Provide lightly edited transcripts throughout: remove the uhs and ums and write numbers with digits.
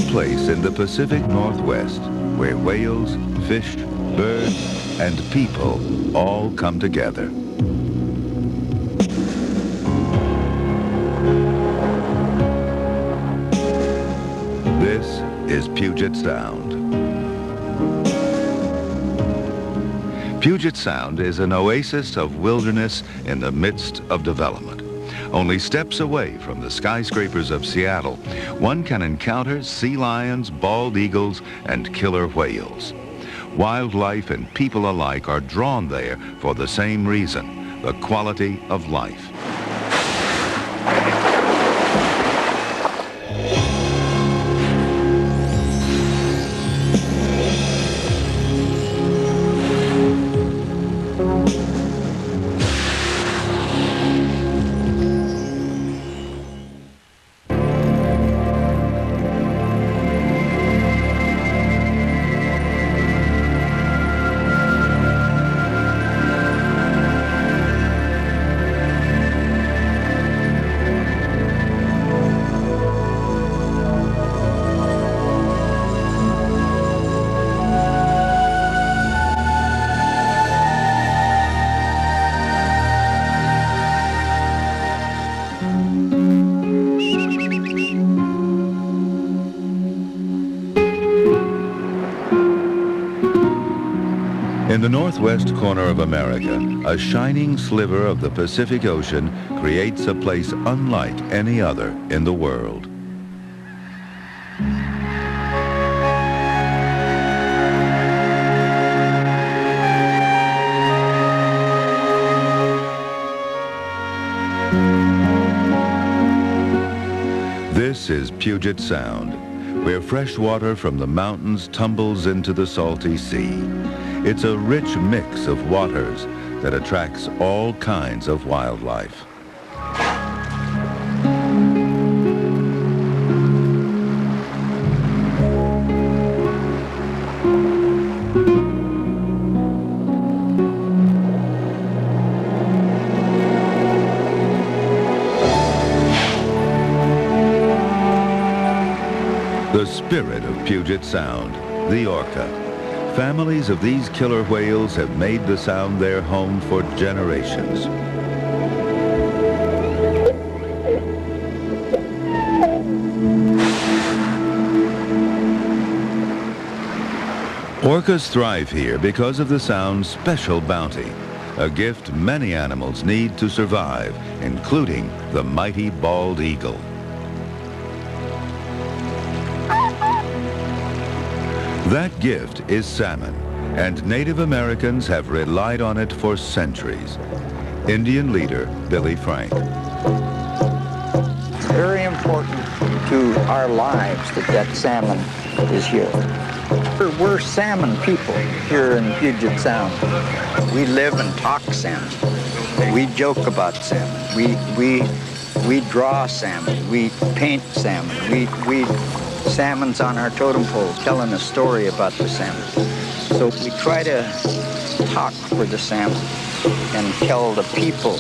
place in the Pacific Northwest where whales, fish, birds, and people all come together. This is Puget Sound. Puget Sound is an oasis of wilderness in the midst of development. Only steps away from the skyscrapers of Seattle, one can encounter sea lions, bald eagles, and killer whales. Wildlife and people alike are drawn there for the same reason, the quality of life. In the northwest corner of America, a shining sliver of the Pacific Ocean creates a place unlike any other in the world. This is Puget Sound, where fresh water from the mountains tumbles into the salty sea. It's a rich mix of waters that attracts all kinds of wildlife. The spirit of Puget Sound, the orca. Families of these killer whales have made the Sound their home for generations. Orcas thrive here because of the Sound's special bounty, a gift many animals need to survive, including the mighty bald eagle. That gift is salmon, and Native Americans have relied on it for centuries. Indian leader Billy Frank. It's very important to our lives that salmon is here. We're salmon people here in Puget Sound. We live and talk salmon. We joke about salmon. We draw salmon. We paint salmon. Salmon's on our totem pole telling a story about the salmon. So we try to talk for the salmon and tell the people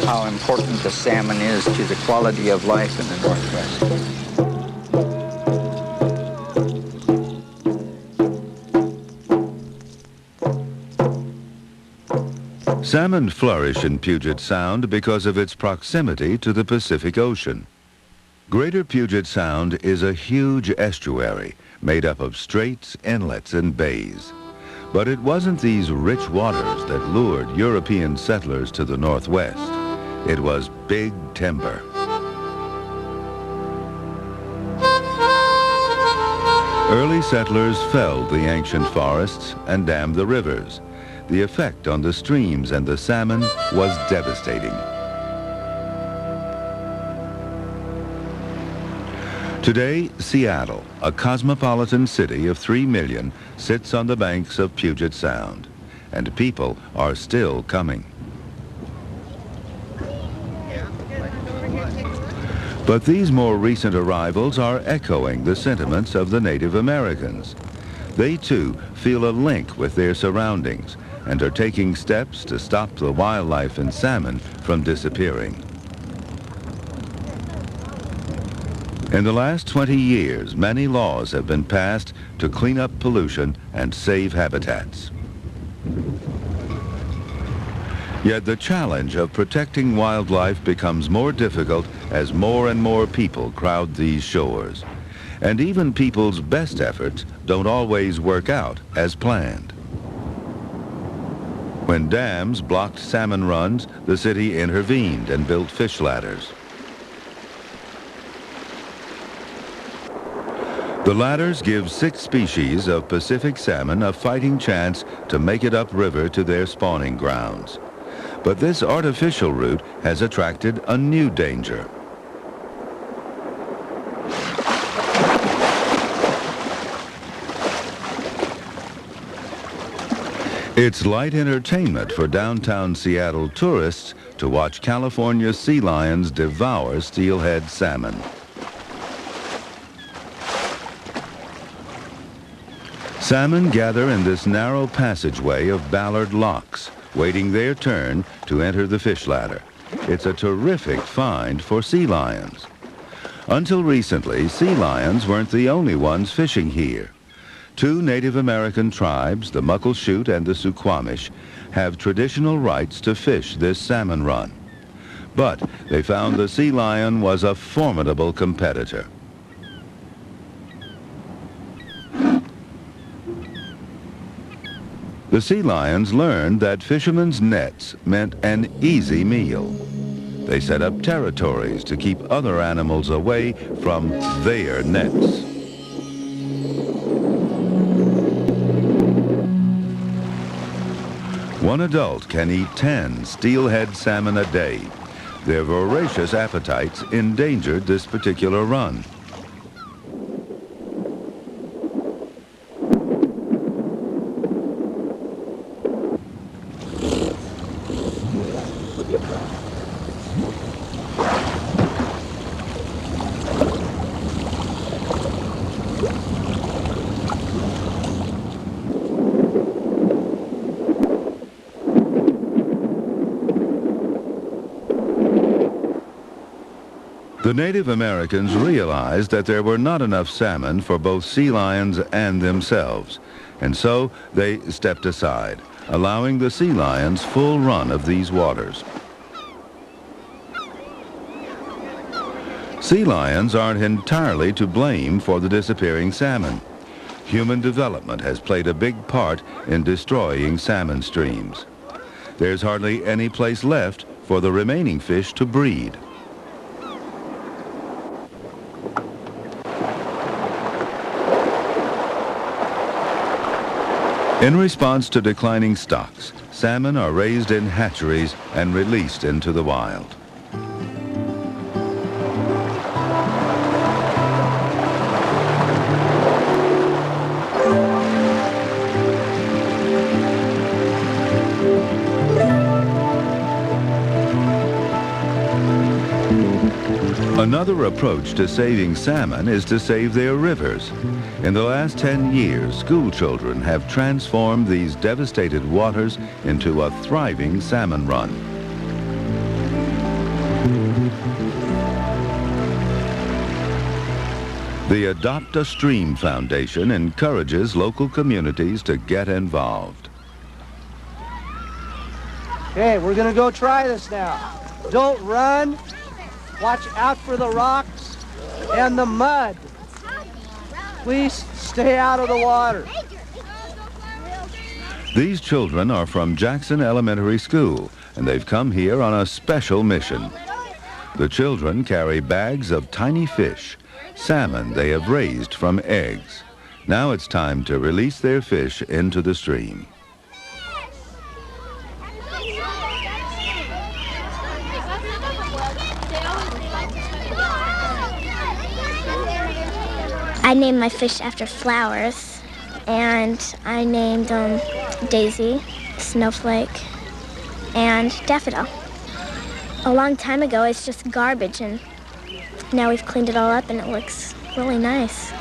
how important the salmon is to the quality of life in the Northwest. Salmon flourish in Puget Sound because of its proximity to the Pacific Ocean. Greater Puget Sound is a huge estuary made up of straits, inlets, and bays. But it wasn't these rich waters that lured European settlers to the Northwest. It was big timber. Early settlers felled the ancient forests and dammed the rivers. The effect on the streams and the salmon was devastating. Today, Seattle, a cosmopolitan city of 3 million, sits on the banks of Puget Sound, and people are still coming. But these more recent arrivals are echoing the sentiments of the Native Americans. They too feel a link with their surroundings and are taking steps to stop the wildlife and salmon from disappearing. In the last 20 years, many laws have been passed to clean up pollution and save habitats. Yet the challenge of protecting wildlife becomes more difficult as more and more people crowd these shores. And even people's best efforts don't always work out as planned. When dams blocked salmon runs, the city intervened and built fish ladders. The ladders give 6 species of Pacific salmon a fighting chance to make it upriver to their spawning grounds. But this artificial route has attracted a new danger. It's light entertainment for downtown Seattle tourists to watch California sea lions devour steelhead salmon. Salmon gather in this narrow passageway of Ballard Locks, waiting their turn to enter the fish ladder. It's a terrific find for sea lions. Until recently, sea lions weren't the only ones fishing here. 2 Native American tribes, the Muckleshoot and the Suquamish, have traditional rights to fish this salmon run. But they found the sea lion was a formidable competitor. The sea lions learned that fishermen's nets meant an easy meal. They set up territories to keep other animals away from their nets. One adult can eat 10 steelhead salmon a day. Their voracious appetites endangered this particular run. The Native Americans realized that there were not enough salmon for both sea lions and themselves, and so they stepped aside, allowing the sea lions full run of these waters. Sea lions aren't entirely to blame for the disappearing salmon. Human development has played a big part in destroying salmon streams. There's hardly any place left for the remaining fish to breed. In response to declining stocks, salmon are raised in hatcheries and released into the wild. Another approach to saving salmon is to save their rivers. In the last 10 years, school children have transformed these devastated waters into a thriving salmon run. The Adopt a Stream Foundation encourages local communities to get involved. Okay, we're gonna go try this now. Don't run. Watch out for the rocks and the mud. Please stay out of the water. These children are from Jackson Elementary School, and they've come here on a special mission. The children carry bags of tiny fish, salmon they have raised from eggs. Now it's time to release their fish into the stream. I named my fish after flowers, and I named them Daisy, Snowflake, and Daffodil. A long time ago, it's just garbage, and now we've cleaned it all up, and it looks really nice.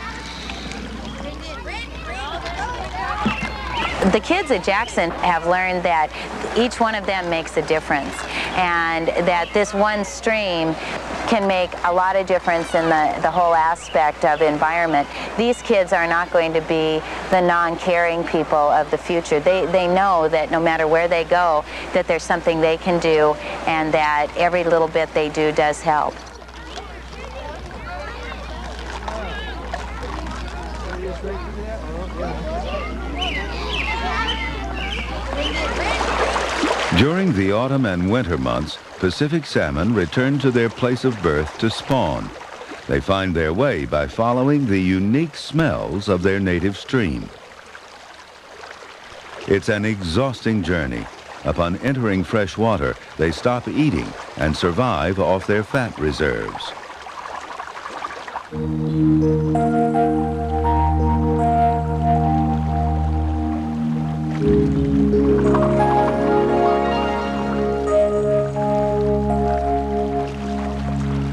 The kids at Jackson have learned that each one of them makes a difference, and that this one stream can make a lot of difference in the whole aspect of environment. These kids are not going to be the non-caring people of the future. They know that no matter where they go, that there's something they can do, and that every little bit they do does help. During the autumn and winter months, Pacific salmon return to their place of birth to spawn. They find their way by following the unique smells of their native stream. It's an exhausting journey. Upon entering fresh water, they stop eating and survive off their fat reserves.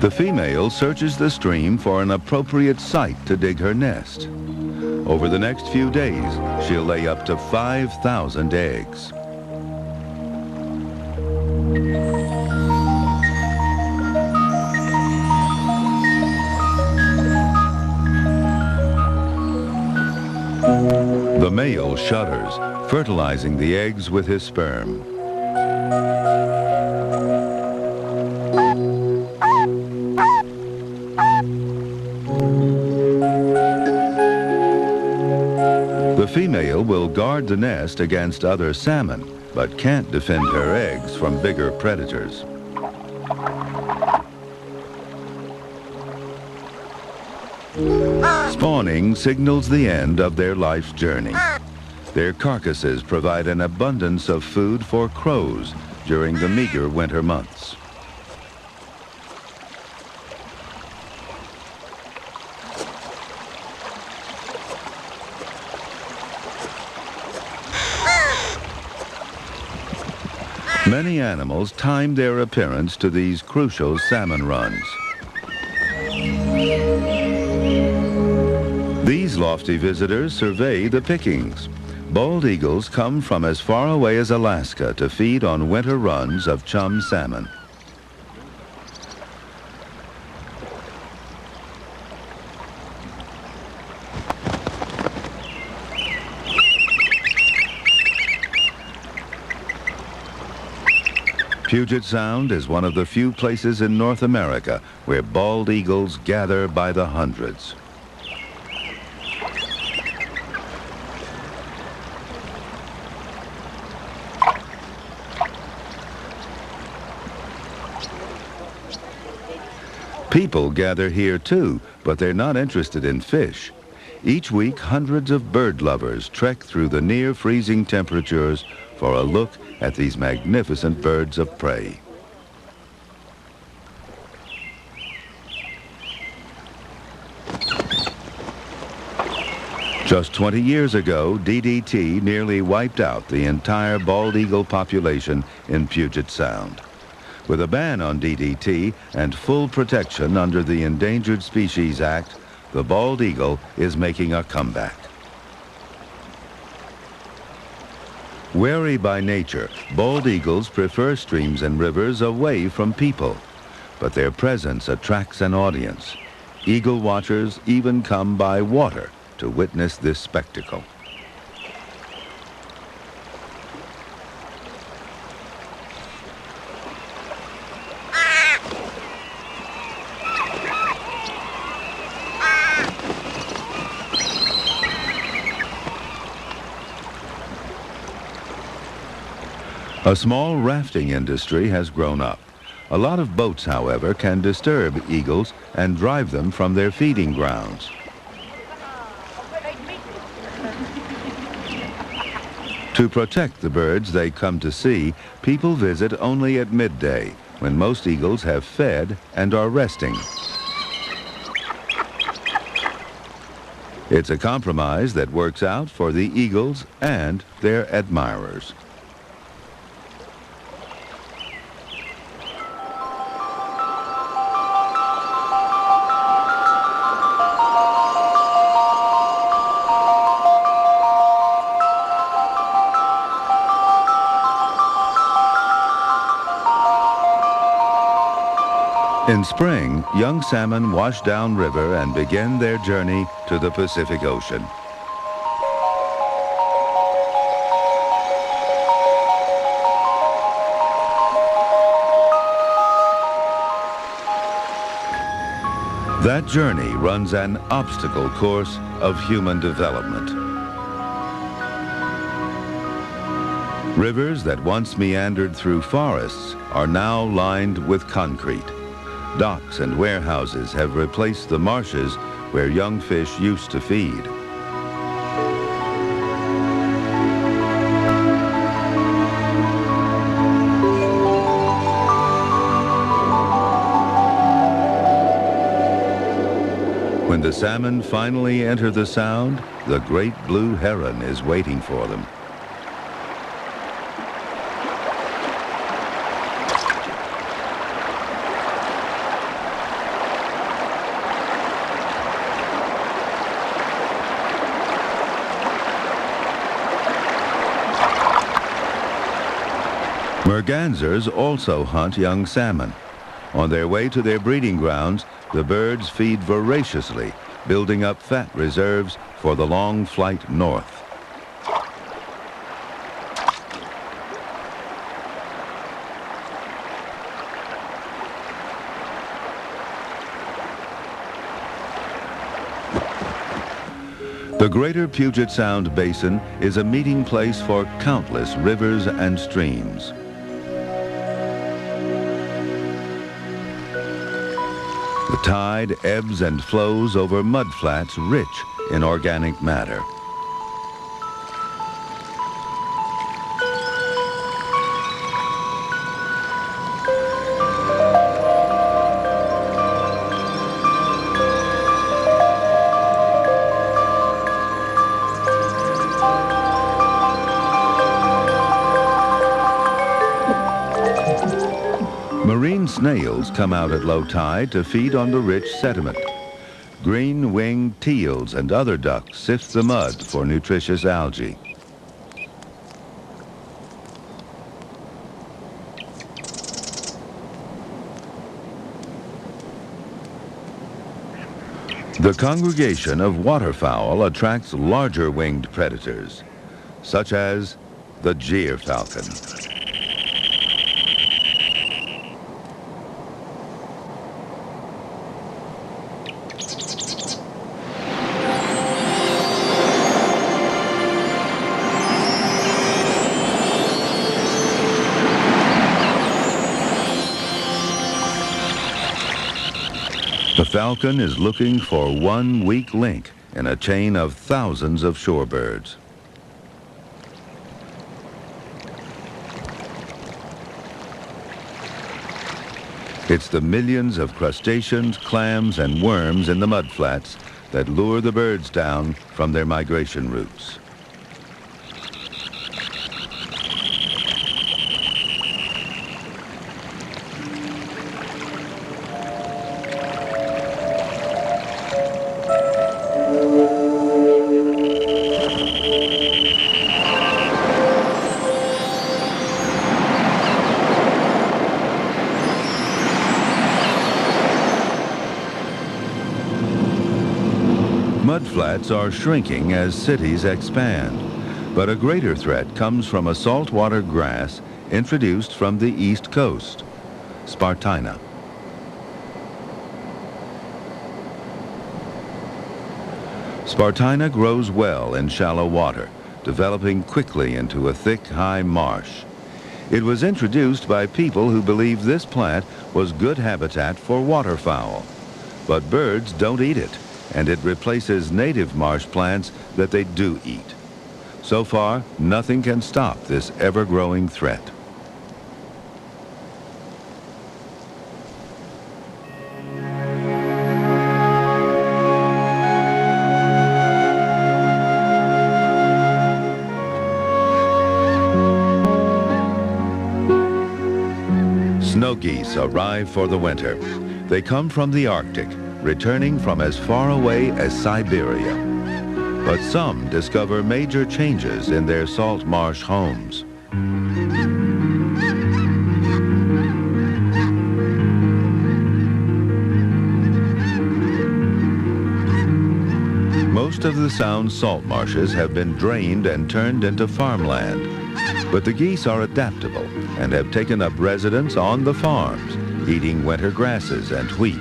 The female searches the stream for an appropriate site to dig her nest. Over the next few days, she'll lay up to 5,000 eggs. The male shudders, fertilizing the eggs with his sperm. The female will guard the nest against other salmon, but can't defend her eggs from bigger predators. Spawning signals the end of their life's journey. Their carcasses provide an abundance of food for crows during the meager winter months. Many animals time their appearance to these crucial salmon runs. These lofty visitors survey the pickings. Bald eagles come from as far away as Alaska to feed on winter runs of chum salmon. Puget Sound is one of the few places in North America where bald eagles gather by the hundreds. People gather here too, but they're not interested in fish. Each week, hundreds of bird lovers trek through the near freezing temperatures for a look at these magnificent birds of prey. Just 20 years ago, DDT nearly wiped out the entire bald eagle population in Puget Sound. With a ban on DDT and full protection under the Endangered Species Act, the bald eagle is making a comeback. Wary by nature, bald eagles prefer streams and rivers away from people, but their presence attracts an audience. Eagle watchers even come by water to witness this spectacle. A small rafting industry has grown up. A lot of boats, however, can disturb eagles and drive them from their feeding grounds. To protect the birds they come to see, people visit only at midday, when most eagles have fed and are resting. It's a compromise that works out for the eagles and their admirers. In spring, young salmon wash downriver and begin their journey to the Pacific Ocean. That journey runs an obstacle course of human development. Rivers that once meandered through forests are now lined with concrete. Docks and warehouses have replaced the marshes where young fish used to feed. When the salmon finally enter the Sound, the great blue heron is waiting for them. Mergansers also hunt young salmon. On their way to their breeding grounds, the birds feed voraciously, building up fat reserves for the long flight north. The Greater Puget Sound Basin is a meeting place for countless rivers and streams. The tide ebbs and flows over mudflats rich in organic matter. Marine snails come out at low tide to feed on the rich sediment. Green-winged teals and other ducks sift the mud for nutritious algae. The congregation of waterfowl attracts larger winged predators, such as the gyrfalcon. The falcon is looking for one weak link in a chain of thousands of shorebirds. It's the millions of crustaceans, clams, and worms in the mudflats that lure the birds down from their migration routes. Mudflats are shrinking as cities expand, but a greater threat comes from a saltwater grass introduced from the East Coast, Spartina. Spartina grows well in shallow water, developing quickly into a thick, high marsh. It was introduced by people who believed this plant was good habitat for waterfowl, but birds don't eat it, and it replaces native marsh plants that they do eat. So far, nothing can stop this ever-growing threat. Snow geese arrive for the winter. They come from the Arctic, returning from as far away as Siberia. But some discover major changes in their salt marsh homes. Most of the Sound's salt marshes have been drained and turned into farmland. But the geese are adaptable and have taken up residence on the farms, eating winter grasses and wheat.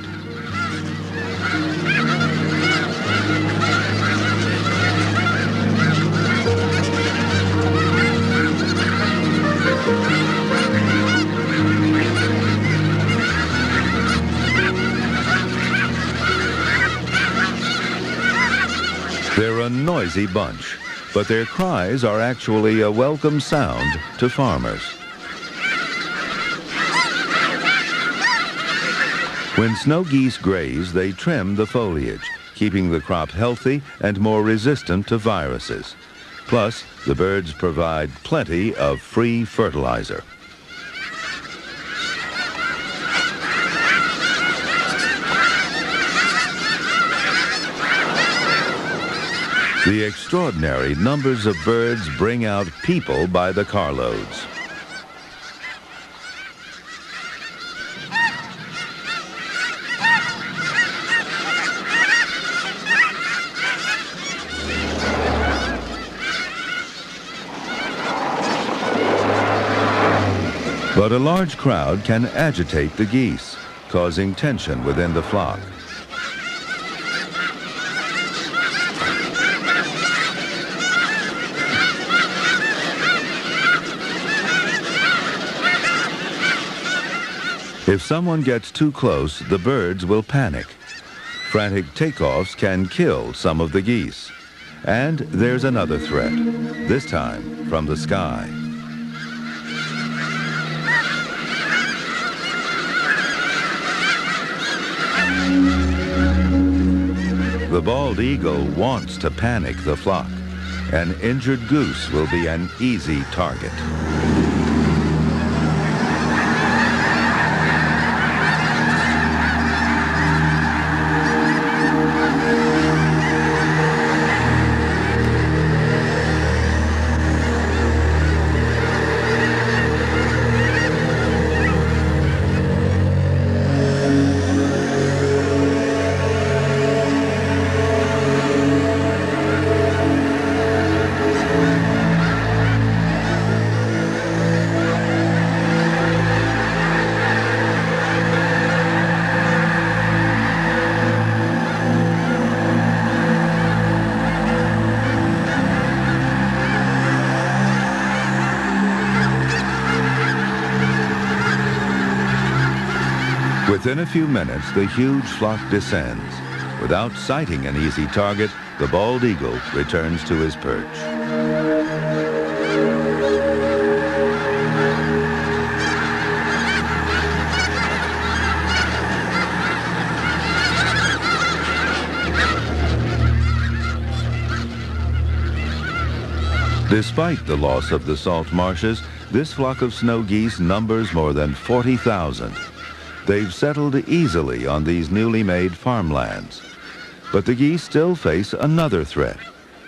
They're a noisy bunch, but their cries are actually a welcome sound to farmers. When snow geese graze, they trim the foliage, keeping the crop healthy and more resistant to viruses. Plus, the birds provide plenty of free fertilizer. The extraordinary numbers of birds bring out people by the carloads. But a large crowd can agitate the geese, causing tension within the flock. If someone gets too close, the birds will panic. Frantic takeoffs can kill some of the geese. And there's another threat, this time from the sky. The bald eagle wants to panic the flock. An injured goose will be an easy target. Within a few minutes, the huge flock descends. Without sighting an easy target, the bald eagle returns to his perch. Despite the loss of the salt marshes, this flock of snow geese numbers more than 40,000. They've settled easily on these newly made farmlands. But the geese still face another threat.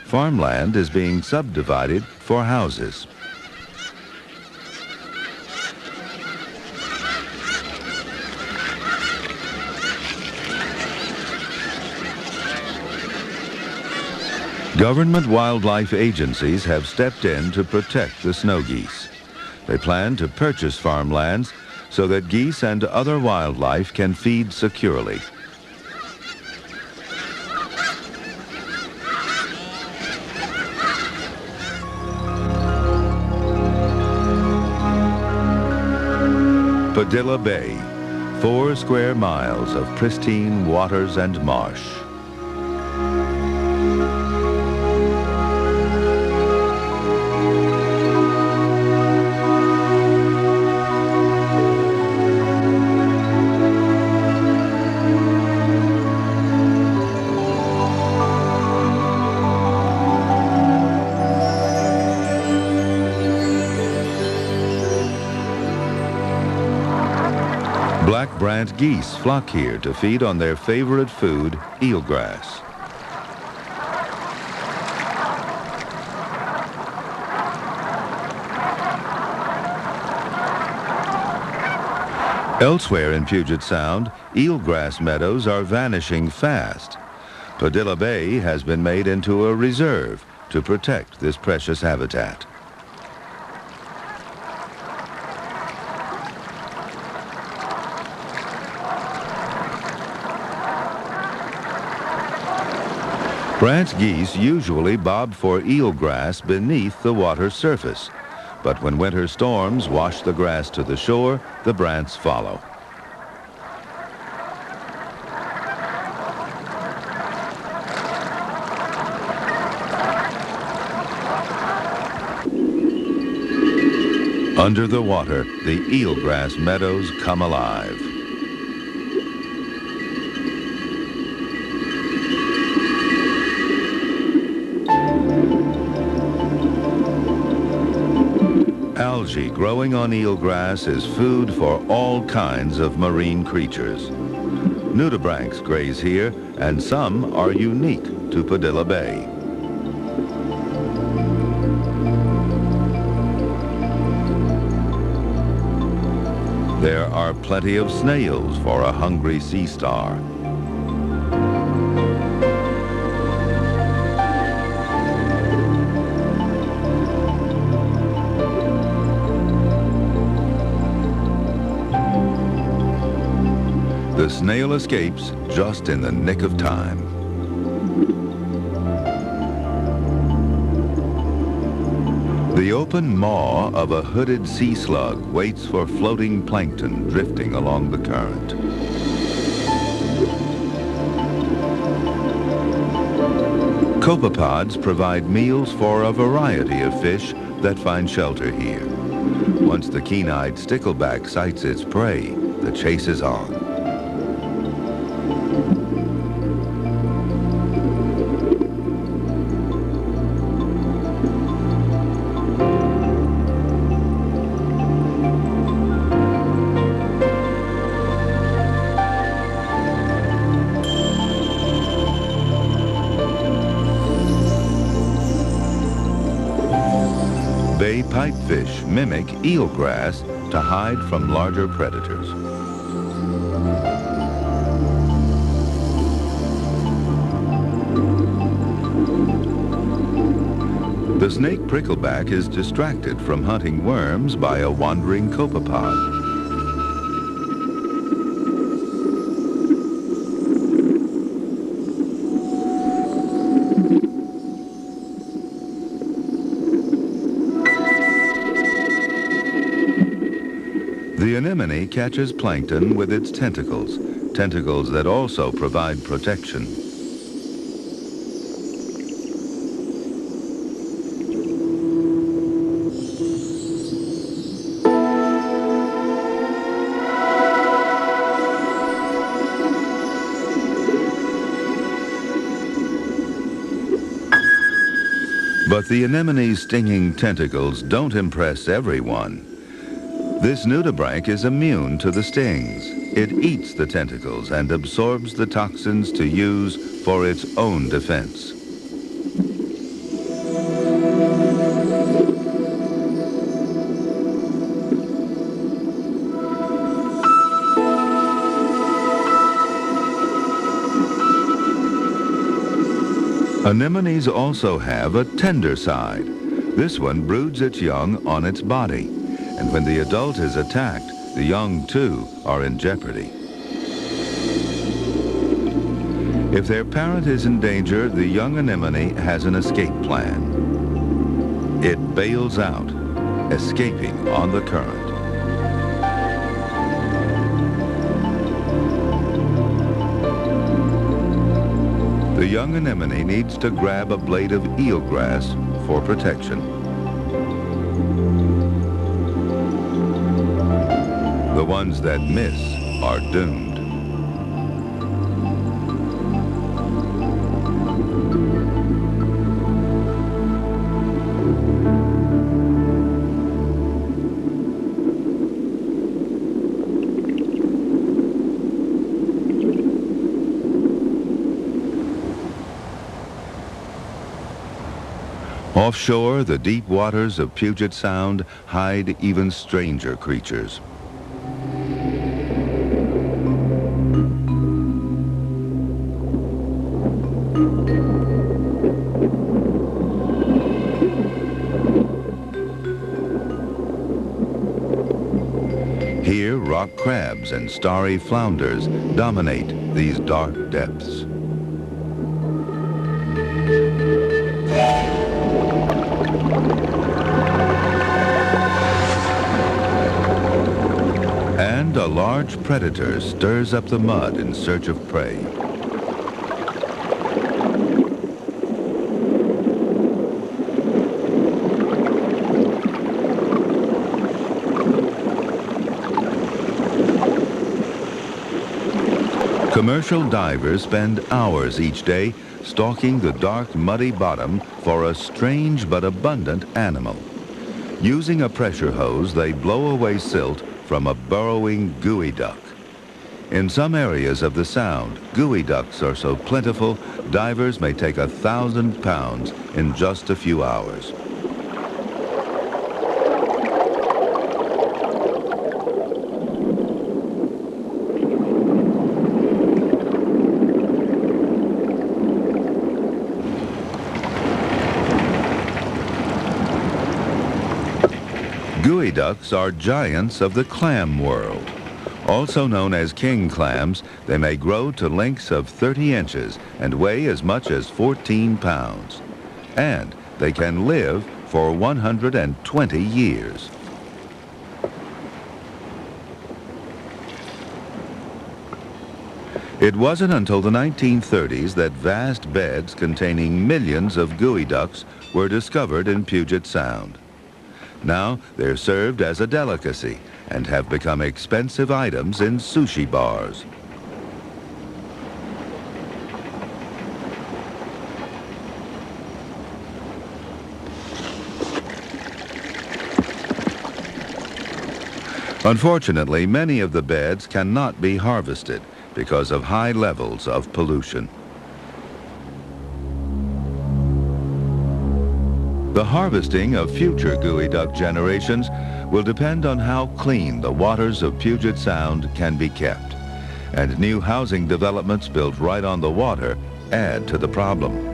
Farmland is being subdivided for houses. Government wildlife agencies have stepped in to protect the snow geese. They plan to purchase farmlands so that geese and other wildlife can feed securely. Padilla Bay, 4 square miles of pristine waters and marsh. Black brant geese flock here to feed on their favorite food, eelgrass. Elsewhere in Puget Sound, eelgrass meadows are vanishing fast. Padilla Bay has been made into a reserve to protect this precious habitat. Brant's geese usually bob for eelgrass beneath the water's surface, but when winter storms wash the grass to the shore, the Brants follow. Under the water, the eelgrass meadows come alive. Algae growing on eelgrass is food for all kinds of marine creatures. Nudibranchs graze here, and some are unique to Padilla Bay. There are plenty of snails for a hungry sea star. The snail escapes just in the nick of time. The open maw of a hooded sea slug waits for floating plankton drifting along the current. Copepods provide meals for a variety of fish that find shelter here. Once the keen-eyed stickleback sights its prey, the chase is on. Bay pipefish mimic eelgrass to hide from larger predators. The snake prickleback is distracted from hunting worms by a wandering copepod. The anemone catches plankton with its tentacles, tentacles that also provide protection. But the anemone's stinging tentacles don't impress everyone. This nudibranch is immune to the stings. It eats the tentacles and absorbs the toxins to use for its own defense. Anemones also have a tender side. This one broods its young on its body. And when the adult is attacked, the young, too, are in jeopardy. If their parent is in danger, the young anemone has an escape plan. It bails out, escaping on the current. The young anemone needs to grab a blade of eelgrass for protection. The ones that miss are doomed. Offshore, the deep waters of Puget Sound hide even stranger creatures. Here, rock crabs and starry flounders dominate these dark depths. And a large predator stirs up the mud in search of prey. Commercial divers spend hours each day stalking the dark, muddy bottom for a strange but abundant animal. Using a pressure hose, they blow away silt from a burrowing gooey duck. In some areas of the Sound, gooey ducks are so plentiful, divers may take 1,000 pounds in just a few hours. Gooey ducks are giants of the clam world. Also known as king clams, they may grow to lengths of 30 inches and weigh as much as 14 pounds. And they can live for 120 years. It wasn't until the 1930s that vast beds containing millions of gooey ducks were discovered in Puget Sound. Now they're served as a delicacy and have become expensive items in sushi bars. Unfortunately, many of the beds cannot be harvested because of high levels of pollution. The harvesting of future gooey duck generations will depend on how clean the waters of Puget Sound can be kept. And new housing developments built right on the water add to the problem.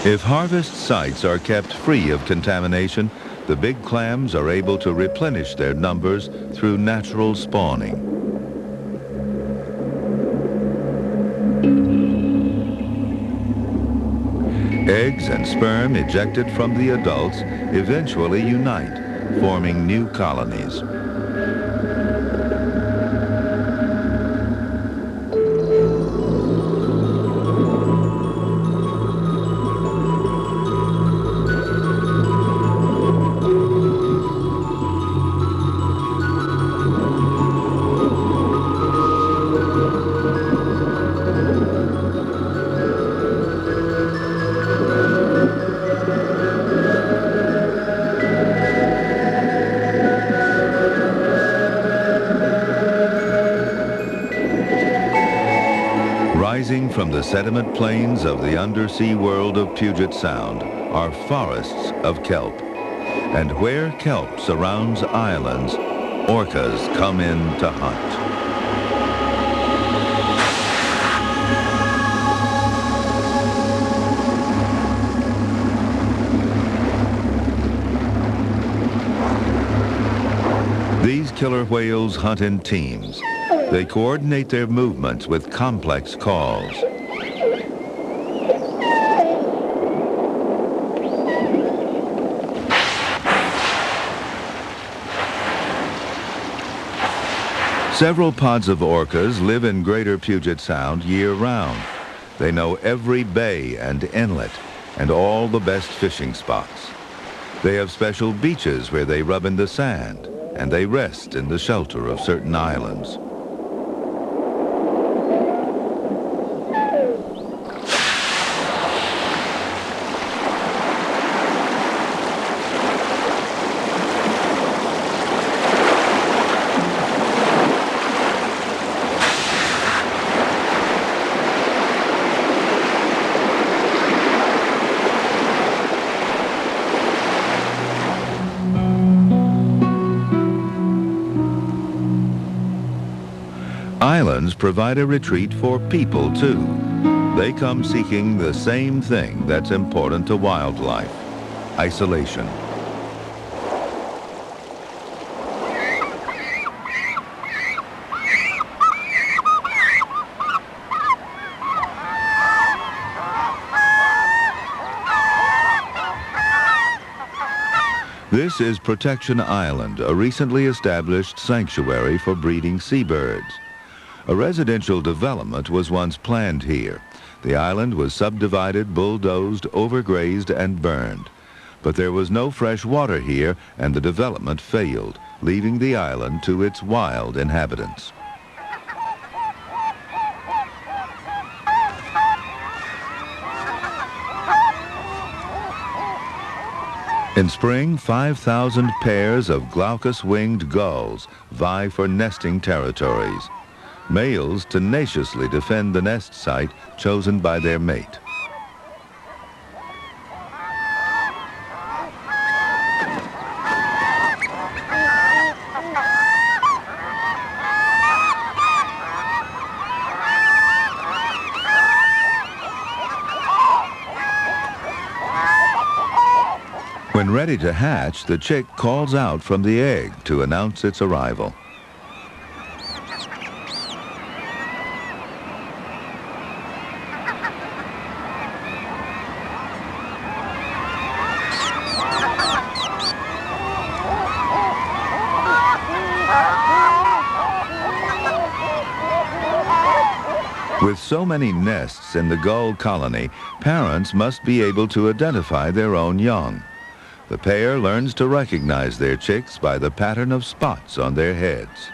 If harvest sites are kept free of contamination, the big clams are able to replenish their numbers through natural spawning. Eggs and sperm ejected from the adults eventually unite, forming new colonies. Rising from the sediment plains of the undersea world of Puget Sound are forests of kelp. And where kelp surrounds islands, orcas come in to hunt. These killer whales hunt in teams. They coordinate their movements with complex calls. Several pods of orcas live in Greater Puget Sound year-round. They know every bay and inlet and all the best fishing spots. They have special beaches where they rub in the sand, and they rest in the shelter of certain islands. Islands provide a retreat for people, too. They come seeking the same thing that's important to wildlife: isolation. This is Protection Island, a recently established sanctuary for breeding seabirds. A residential development was once planned here. The island was subdivided, bulldozed, overgrazed, and burned. But there was no fresh water here, and the development failed, leaving the island to its wild inhabitants. In spring, 5,000 pairs of glaucous-winged gulls vie for nesting territories. Males tenaciously defend the nest site chosen by their mate. When ready to hatch, the chick calls out from the egg to announce its arrival. With so many nests in the gull colony, parents must be able to identify their own young. The pair learns to recognize their chicks by the pattern of spots on their heads.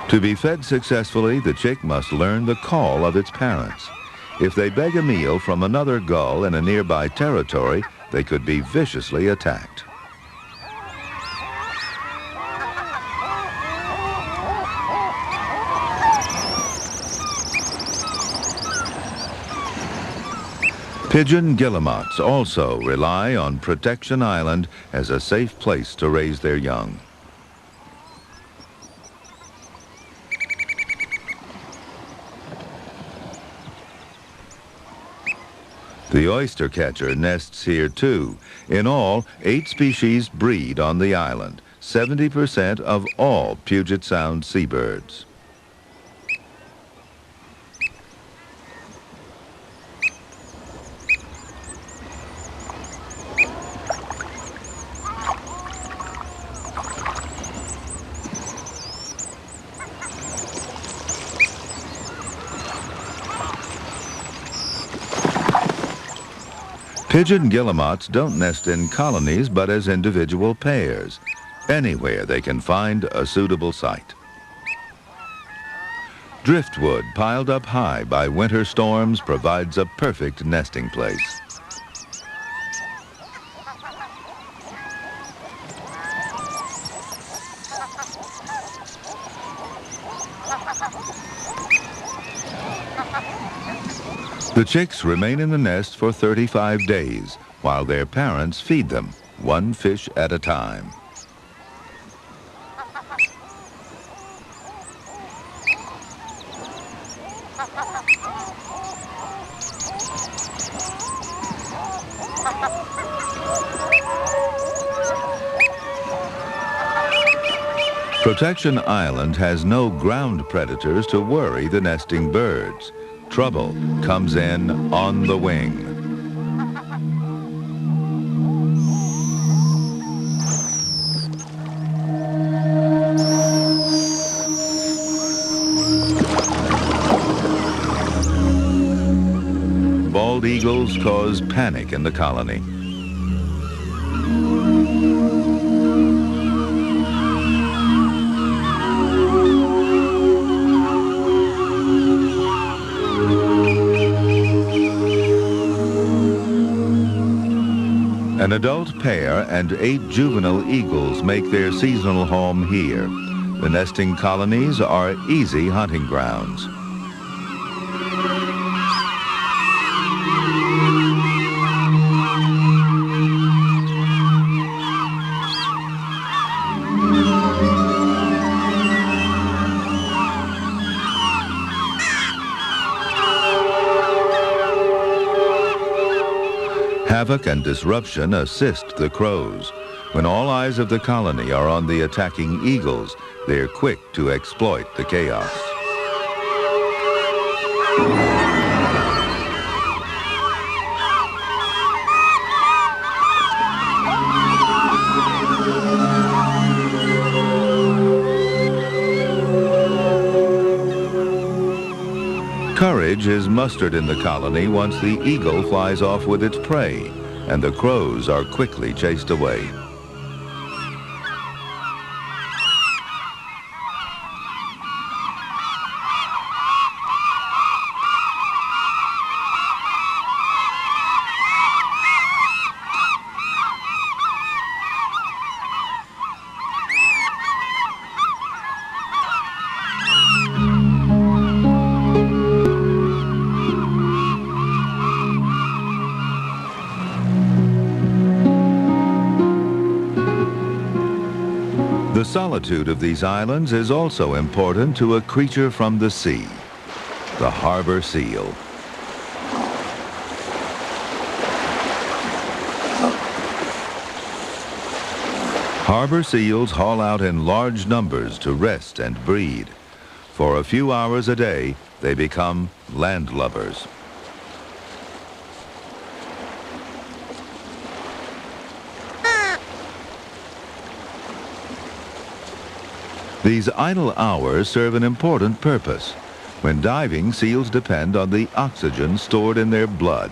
To be fed successfully, the chick must learn the call of its parents. If they beg a meal from another gull in a nearby territory, they could be viciously attacked. Pigeon guillemots also rely on Protection Island as a safe place to raise their young. The oyster catcher nests here too. In all, 8 species breed on the island, 70% of all Puget Sound seabirds. Pigeon guillemots don't nest in colonies, but as individual pairs. Anywhere they can find a suitable site. Driftwood piled up high by winter storms provides a perfect nesting place. The chicks remain in the nest for 35 days, while their parents feed them, 1 fish at a time. Protection Island has no ground predators to worry the nesting birds. Trouble comes in on the wing. Bald eagles cause panic in the colony. An adult pair and 8 juvenile eagles make their seasonal home here. The nesting colonies are easy hunting grounds. Havoc and disruption assist the crows. When all eyes of the colony are on the attacking eagles, they're quick to exploit the chaos. Courage is mustered in the colony once the eagle flies off with its prey, and the crows are quickly chased away. The solitude of these islands is also important to a creature from the sea, the harbor seal. Harbor seals haul out in large numbers to rest and breed. For a few hours a day, they become landlubbers. These idle hours serve an important purpose. When diving, seals depend on the oxygen stored in their blood.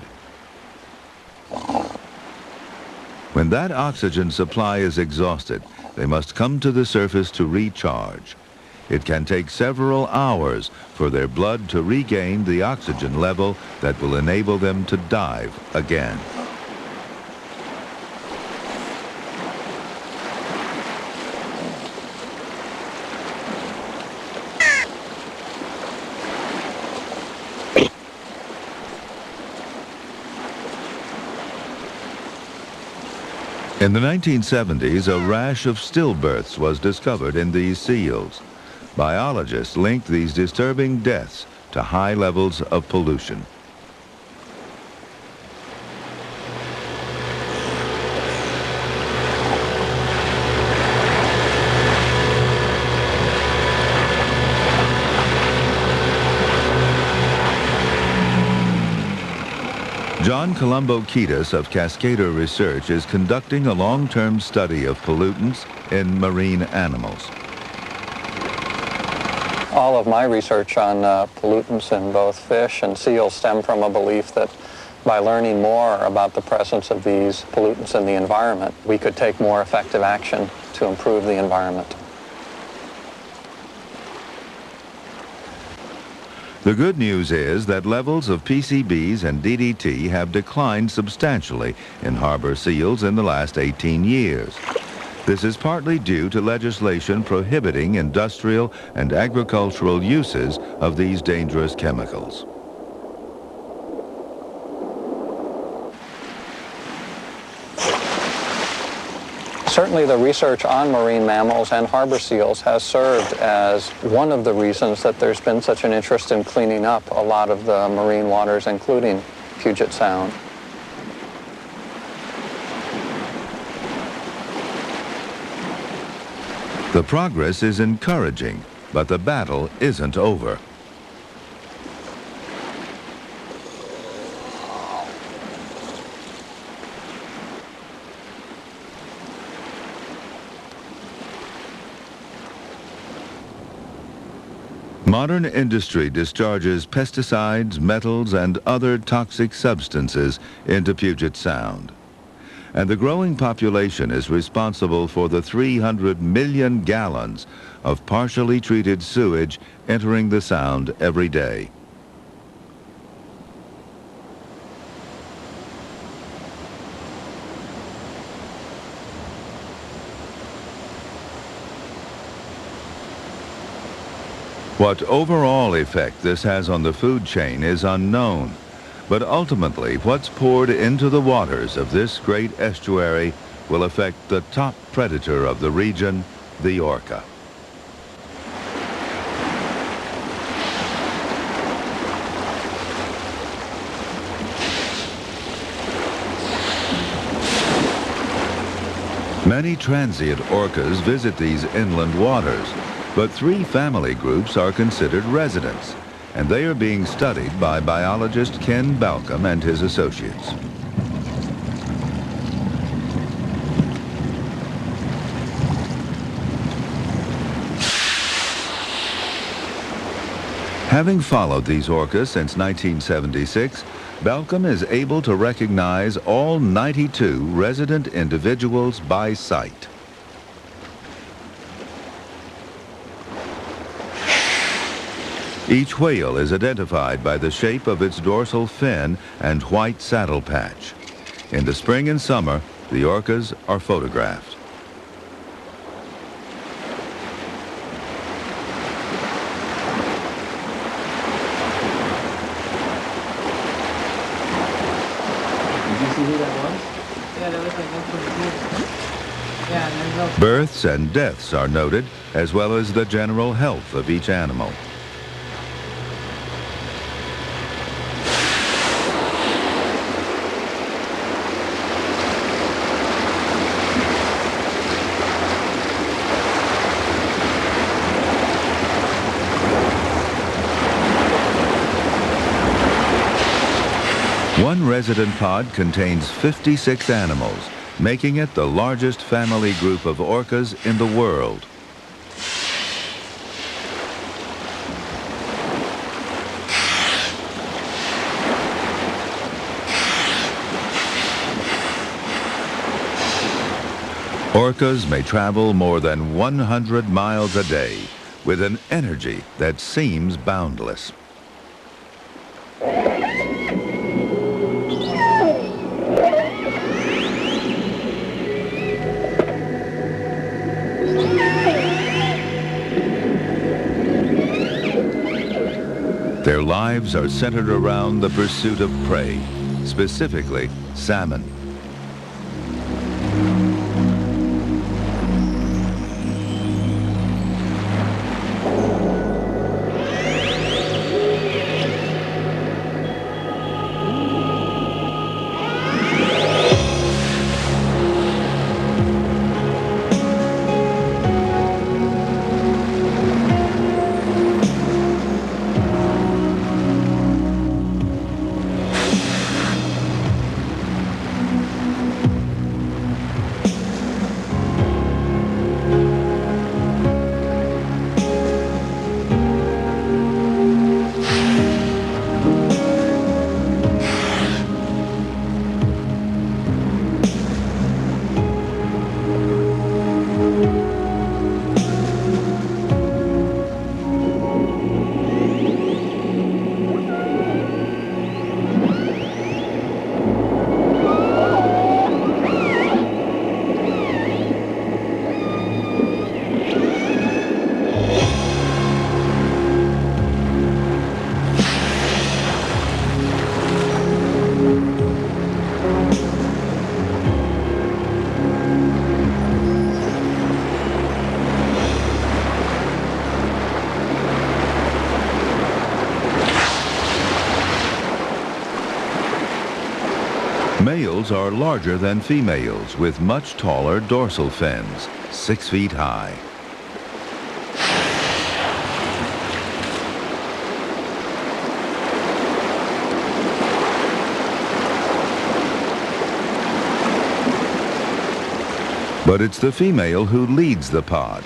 When that oxygen supply is exhausted, they must come to the surface to recharge. It can take several hours for their blood to regain the oxygen level that will enable them to dive again. In the 1970s, a rash of stillbirths was discovered in these seals. Biologists linked these disturbing deaths to high levels of pollution. John Colombo Kiedis of Cascada Research is conducting a long-term study of pollutants in marine animals. All of my research on pollutants in both fish and seals stem from a belief that by learning more about the presence of these pollutants in the environment, we could take more effective action to improve the environment. The good news is that levels of PCBs and DDT have declined substantially in harbor seals in the last 18 years. This is partly due to legislation prohibiting industrial and agricultural uses of these dangerous chemicals. Certainly the research on marine mammals and harbor seals has served as one of the reasons that there's been such an interest in cleaning up a lot of the marine waters, including Puget Sound. The progress is encouraging, but the battle isn't over. Modern industry discharges pesticides, metals, and other toxic substances into Puget Sound. And the growing population is responsible for the 300 million gallons of partially treated sewage entering the Sound every day. What overall effect this has on the food chain is unknown, but ultimately what's poured into the waters of this great estuary will affect the top predator of the region, the orca. Many transient orcas visit these inland waters, but 3 family groups are considered residents, and they are being studied by biologist Ken Balcom and his associates. Having followed these orcas since 1976, Balcom is able to recognize all 92 resident individuals by sight. Each whale is identified by the shape of its dorsal fin and white saddle patch. In the spring and summer, the orcas are photographed. Births and deaths are noted, as well as the general health of each animal. One resident pod contains 56 animals, making it the largest family group of orcas in the world. Orcas may travel more than 100 miles a day with an energy that seems boundless. Their lives are centered around the pursuit of prey, specifically salmon. Males are larger than females with much taller dorsal fins, 6 feet high. But it's the female who leads the pod.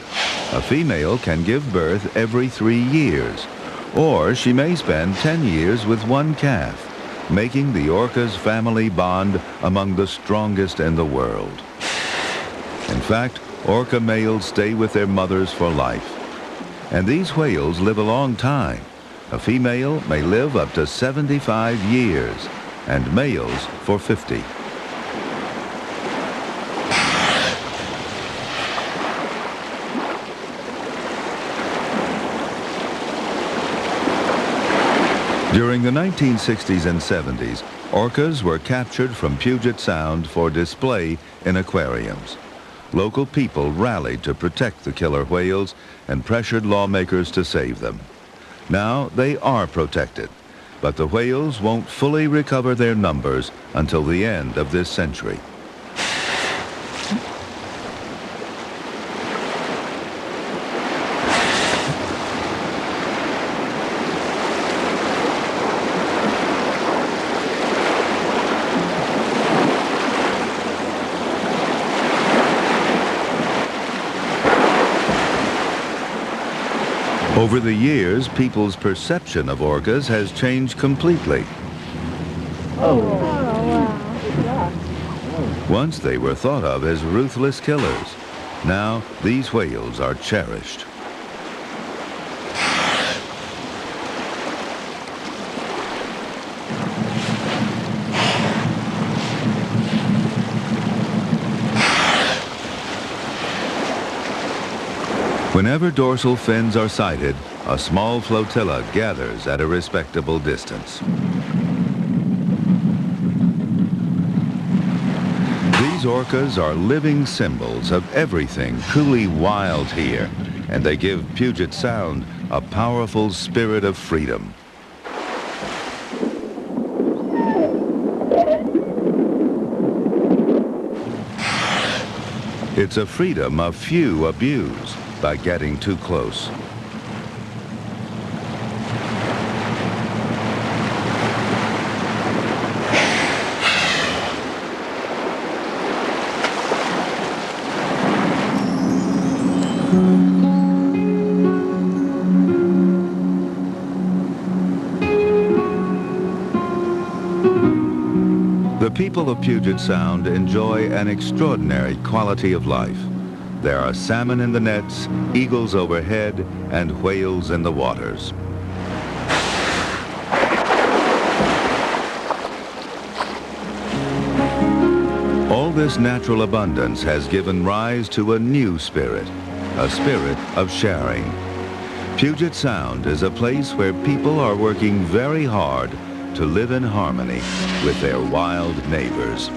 A female can give birth every 3 years, or she may spend 10 years with one calf, making the orca's family bond among the strongest in the world. In fact, orca males stay with their mothers for life. And these whales live a long time. A female may live up to 75 years, and males for 50. During the 1960s and 70s, orcas were captured from Puget Sound for display in aquariums. Local people rallied to protect the killer whales and pressured lawmakers to save them. Now they are protected, but the whales won't fully recover their numbers until the end of this century. Over the years, people's perception of orcas has changed completely. Once they were thought of as ruthless killers. Now, these whales are cherished. Whenever dorsal fins are sighted, a small flotilla gathers at a respectable distance. These orcas are living symbols of everything truly wild here, and they give Puget Sound a powerful spirit of freedom. It's a freedom a few abuse by getting too close. The people of Puget Sound enjoy an extraordinary quality of life. There are salmon in the nets, eagles overhead, and whales in the waters. All this natural abundance has given rise to a new spirit, a spirit of sharing. Puget Sound is a place where people are working very hard to live in harmony with their wild neighbors.